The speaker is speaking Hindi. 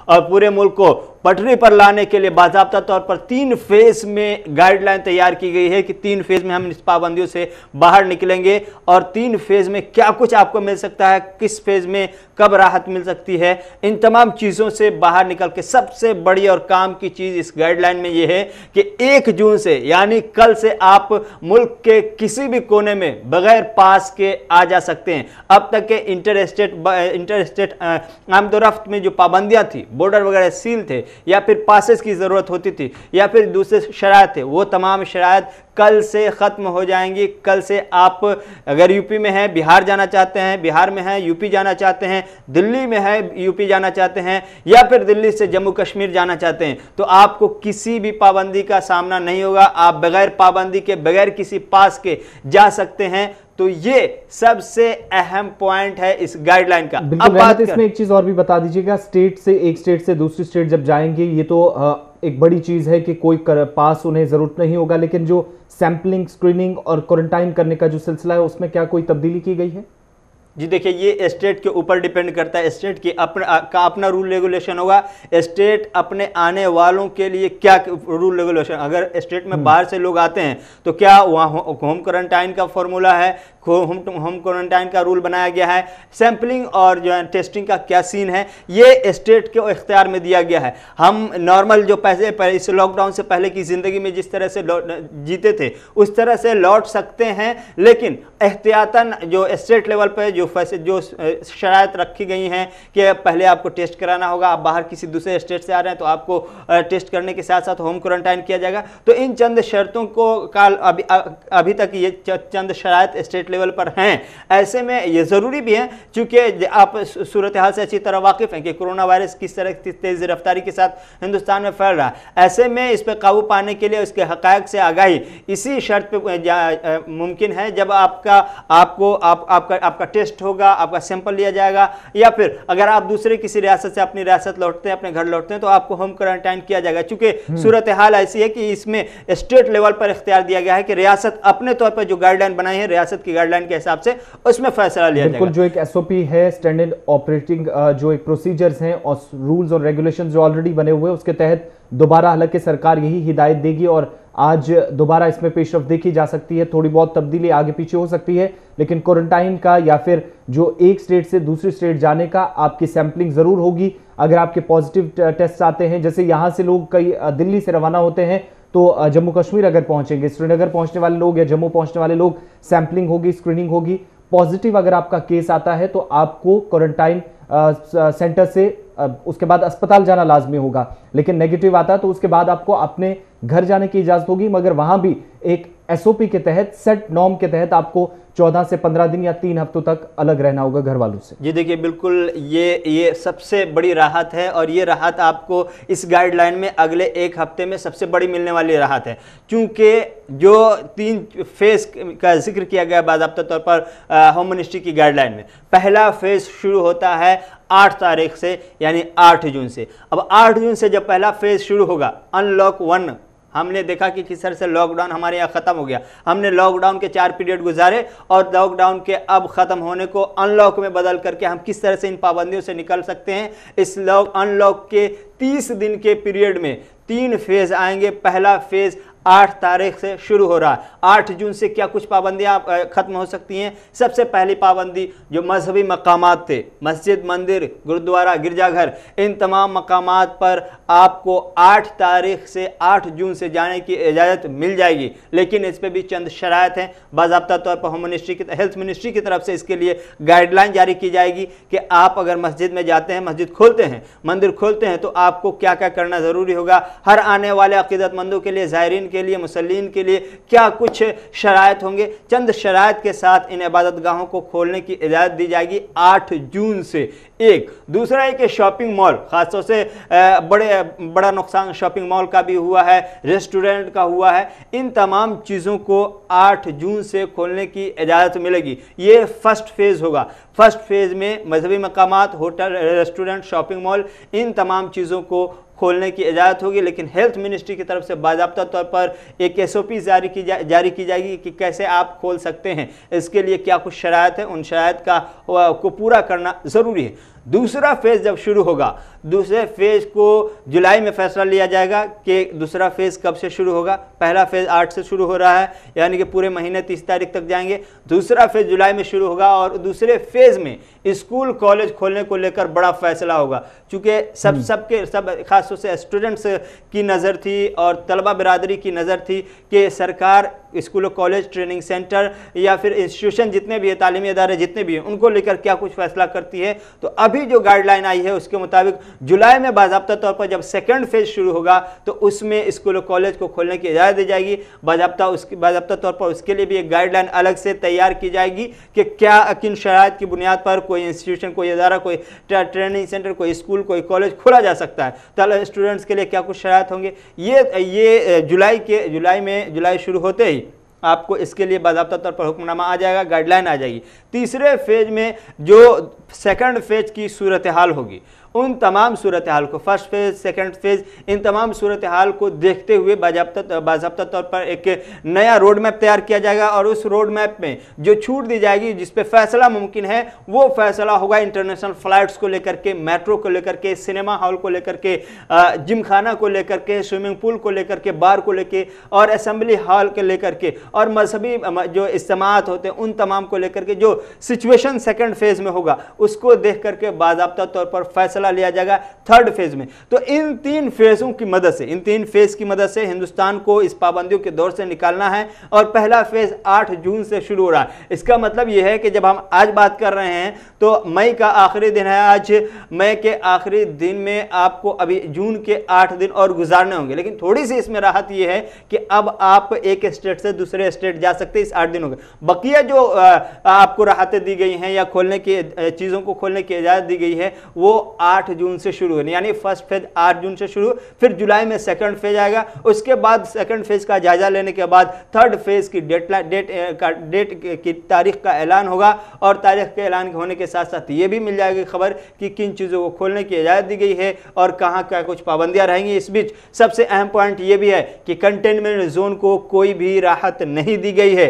और पूरे मुल्क को पटरी पर लाने के लिए बाकायदा तौर पर 3 फेज में गाइडलाइन तैयार की गई है कि 3 फेज में हम इस पाबंदियों से बाहर निकलेंगे और 3 फेज में क्या कुछ आपको मिल सकता है, किस फेज में कब राहत मिल सकती है, इन तमाम चीज़ों से बाहर निकल के सबसे बड़ी और काम की चीज़ इस गाइडलाइन में यह है कि 1 जून से यानी कल से आप मुल्क के किसी भी कोने में बगैर पास के आ जा सकते हैं। अब तक के इंटर स्टेट आमदोरफ्त में जो पाबंदियां थी, बॉर्डर वगैरह सील थे या फिर पासेस की ज़रूरत होती थी या फिर दूसरे शराइत थे, वो तमाम शराइत कल से ख़त्म हो जाएंगी। कल से आप अगर यूपी में हैं, बिहार जाना चाहते हैं, बिहार में हैं, यूपी जाना चाहते हैं, दिल्ली में है, यूपी जाना चाहते हैं या फिर दिल्ली से जम्मू कश्मीर जाना चाहते हैं, तो आपको किसी भी पाबंदी का सामना नहीं होगा। आप बगैर पाबंदी के, बगैर किसी पास के जा सकते हैं। तो ये सबसे अहम पॉइंट है इस गाइडलाइन का। अब बात इसमें एक चीज और भी बता दीजिएगा, एक स्टेट से दूसरी स्टेट जब जाएंगे, ये तो एक बड़ी चीज है कि कोई पास उन्हें जरूरत नहीं होगा, लेकिन जो सैंपलिंग, स्क्रीनिंग और क्वारंटाइन करने का जो सिलसिला है उसमें क्या कोई तब्दीली की गई है? जी देखिए, ये स्टेट के ऊपर डिपेंड करता है। स्टेट की अपना रूल रेगुलेशन होगा। स्टेट अपने आने वालों के लिए क्या रूल रेगुलेशन, अगर स्टेट में बाहर से लोग आते हैं तो क्या वहाँ होम क्वारंटाइन का फॉर्मूला है, होम क्वारंटाइन का रूल बनाया गया है, सैंपलिंग और जो है टेस्टिंग का क्या सीन है, ये स्टेट के इख्तियार में दिया गया है। हम नॉर्मल जो पहले इस लॉकडाउन से पहले की ज़िंदगी में जिस तरह से जीते थे उस तरह से लौट सकते हैं, लेकिन एहतियातन जो स्टेट लेवल पर जो शराइत रखी गई हैं कि पहले आपको टेस्ट कराना होगा, आप बाहर किसी दूसरे स्टेट से आ रहे हैं तो आपको टेस्ट करने के साथ साथ होम क्वारंटाइन किया जाएगा। तो इन चंद शर्तों को अभी तक ये चंद शराइत स्टेट लेवल पर हैं। ऐसे में ये ज़रूरी भी है, चूँकि आप सूरत हाल से अच्छी तरह वाकिफ़ हैं कि कोरोना वायरस किस तरह की तेज़ रफ्तारी के साथ हिंदुस्तान में फैल रहा है। ऐसे में इस पर काबू पाने के लिए उसके हक़ाइक़ से आगाही इसी शर्त पे मुमकिन है जब आपका टेस्ट होगा, आपका सैंपल लिया जाएगा, या फिर अगर आप दूसरे किसी रियासत से अपनी रियासत लौटते हैं, अपने घर लौटते हैं, तो आपको होम क्वारंटाइन किया जाएगा। चूँकि सूरत हाल ऐसी है कि इसमें स्टेट लेवल पर इख्तियार दिया गया है कि रियासत अपने तौर पर जो गाइडलाइन बनाई है, रियासत की गाइडलाइन के हिसाब से उसमें फैसला लिया जाएगा। बिल्कुल, जो एक एसओपी है, स्टैंडर्ड ऑपरेटिंग जो एक प्रोसीजर्स हैं और रूल्स और रेगुलेशंस जो ऑलरेडी बने हुए हैं, उसके तहत दोबारा हालांकि सरकार यही हिदायत देगी और आज दोबारा इसमें पेशरफ देखी जा सकती है। थोड़ी बहुत तब्दीली आगे पीछे हो सकती है, लेकिन क्वारंटाइन का या फिर जो एक स्टेट से दूसरी स्टेट जाने का आपकी सैंपलिंग जरूर होगी। अगर आपके पॉजिटिव टेस्ट आते हैं, जैसे यहाँ से लोग कई दिल्ली से रवाना होते हैं तो जम्मू कश्मीर अगर पहुंचेंगे, श्रीनगर पहुंचने वाले लोग या जम्मू पहुंचने वाले लोग, सैंपलिंग होगी, स्क्रीनिंग होगी। पॉजिटिव अगर आपका केस आता है तो आपको क्वारंटाइन सेंटर से उसके बाद अस्पताल जाना लाजमी होगा, लेकिन नेगेटिव आता है तो उसके बाद आपको अपने घर जाने की इजाजत होगी, मगर वहां भी एक एसओपी के तहत, सेट नॉर्म के तहत आपको 14 से 15 दिन या 3 हफ्तों तक अलग रहना होगा घर वालों से। जी देखिए, बिल्कुल ये सबसे बड़ी राहत है और ये राहत आपको इस गाइडलाइन में अगले 1 हफ्ते में सबसे बड़ी मिलने वाली राहत है, क्योंकि जो 3 फेज का जिक्र किया गया बाज़ाब्ता तौर पर होम मिनिस्ट्री की गाइडलाइन में, पहला फेज शुरू होता है 8 तारीख से, यानी 8 जून से। अब 8 जून से जब पहला फेज शुरू होगा, अनलॉक 1, हमने देखा कि किस तरह से लॉकडाउन हमारे यहाँ ख़त्म हो गया। हमने लॉकडाउन के 4 पीरियड गुजारे और लॉकडाउन के अब ख़त्म होने को अनलॉक में बदल करके हम किस तरह से इन पाबंदियों से निकल सकते हैं। इस अनलॉक के 30 दिन के पीरियड में 3 फेज़ आएंगे। पहला फेज़ 8 तारीख से शुरू हो रहा है। 8 जून से क्या कुछ पाबंदियां खत्म हो सकती हैं। सबसे पहली पाबंदी जो मजहबी मकामात थे, मस्जिद, मंदिर, गुरुद्वारा, गिरजाघर, इन तमाम मकामात पर आपको 8 तारीख से 8 जून से जाने की इजाज़त मिल जाएगी, लेकिन इस पर भी चंद शराइत हैं। बाज़ाब्ता तौर पर होम मिनिस्ट्री की, हेल्थ मिनिस्ट्री की तरफ से इसके लिए गाइडलाइन जारी की जाएगी कि आप अगर मस्जिद में जाते हैं, मस्जिद खोलते हैं, मंदिर खोलते हैं, तो आपको क्या क्या करना ज़रूरी होगा। हर आने वाले अक़ीदतमंदों के लिए, ज़ायरीन के लिए, मुसल्लीन के लिए क्या कुछ शराइत होंगे। चंद शराइत के साथ इन इबादतगाहों को खोलने की इजाज़त दी जाएगी 8 जून से। एक दूसरा है कि शॉपिंग मॉल, खासतौर से बड़ा नुकसान शॉपिंग मॉल का भी हुआ है, रेस्टोरेंट का हुआ है। इन तमाम चीज़ों को 8 जून से खोलने की इजाज़त मिलेगी। ये फर्स्ट फेज़ होगा। फर्स्ट फेज़ में मजहबी मकामात, होटल, रेस्टोरेंट, शॉपिंग मॉल, इन तमाम चीज़ों को खोलने की इजाज़त होगी, लेकिन हेल्थ मिनिस्ट्री की तरफ से बाज़ाब्ता तौर पर एक एसओपी जारी की जाएगी कि कैसे आप खोल सकते हैं। इसके लिए क्या कुछ शराइत है, उन शराइत को पूरा करना ज़रूरी है। दूसरा फेज जब शुरू होगा, दूसरे फेज को जुलाई में फैसला लिया जाएगा कि दूसरा फेज कब से शुरू होगा। पहला फेज 8 से शुरू हो रहा है, यानी कि पूरे महीने 30 तारीख तक जाएंगे। दूसरा फेज जुलाई में शुरू होगा और दूसरे फेज में स्कूल कॉलेज खोलने को लेकर बड़ा फैसला होगा। चूंकि सब खासतौर से स्टूडेंट्स की नज़र थी और तलबा बिरादरी की नज़र थी कि सरकार स्कूल कॉलेज ट्रेनिंग सेंटर या फिर इंस्टीट्यूशन जितने भी है, तालीमी इदारे जितने भी हैं, उनको लेकर क्या कुछ फैसला करती है। तो अभी जो गाइडलाइन आई है उसके मुताबिक जुलाई में बाज़ाब्ता तौर पर जब सेकंड फेज शुरू होगा तो उसमें स्कूल कॉलेज को खोलने की इजाज़त दी जाएगी। बाज़ाब्ता तौर पर उसके लिए भी एक गाइडलाइन अलग से तैयार की जाएगी कि क्या किन शराइत की बुनियाद पर कोई इंस्टीट्यूशन, कोई इदारा, कोई ट्रेनिंग सेंटर, कोई स्कूल, कोई कॉलेज खोला जा सकता है। तो स्टूडेंट्स के लिए क्या कुछ शराइत होंगे, ये जुलाई शुरू होते ही आपको इसके लिए बाज़ाब्ता तौर पर हुक्मनामा आ जाएगा, गाइडलाइन आ जाएगी। तीसरे फेज में जो सेकंड फेज की सूरत हाल होगी, उन तमाम सूरत हाल को, फर्स्ट फेज, सेकंड फेज, इन तमाम सूरत हाल को देखते हुए बाज़ाब्ता तौर पर एक नया रोड मैप तैयार किया जाएगा और उस रोड मैप में जो छूट दी जाएगी, जिस पे फैसला मुमकिन है, वो फैसला होगा इंटरनेशनल फ्लाइट्स को लेकर के, मेट्रो को लेकर के, सिनेमा हॉल को लेकर के, जिम खाना को लेकर के, स्विमिंग पूल को लेकर के, बार को लेकर और असेंबली हॉल को लेकर के और मजहबी जो इज्तिमात होते हैं उन तमाम को लेकर के जो सिचुएशन सेकंड फेज में होगा उसको देख करके बाज़ाब्ता तौर पर फैसला लिया जाएगा थर्ड फेज में। तो इन तीन फेज की मदद से हिंदुस्तान को इस पाबंदियों के दौर से निकालना है और पहला फेज 8 जून से शुरू हो रहा है। इसका मतलब यह है कि जब हम आज बात कर रहे हैं तो मई का आखिरी दिन है, आज मई के आखिरी दिन में आपको अभी जून के 8 दिन और गुजारने होंगे। लेकिन थोड़ी सी इसमें राहत यह है कि अब आप एक स्टेट से दूसरे स्टेट जा सकते हैं इस 8 दिनों में। बकिया जो आपको राहतें दी गई हैं या खोलने की चीज़ों को खोलने की इजाज़त दी गई है वो 8 जून से शुरू है, यानी फर्स्ट फेज 8 जून से शुरू, फिर जुलाई में सेकंड फेज आएगा। उसके बाद सेकंड फेज का जायजा लेने के बाद थर्ड फेज की डेट की तारीख का ऐलान होगा और तारीख के ऐलान होने के साथ साथ ये भी मिल जाएगी खबर कि किन चीज़ों को खोलने की इजाज़त दी गई है और कहाँ क्या कुछ पाबंदियाँ रहेंगी। इस बीच सबसे अहम पॉइंट ये भी है कि कंटेनमेंट जोन को कोई भी राहत नहीं दी गई है।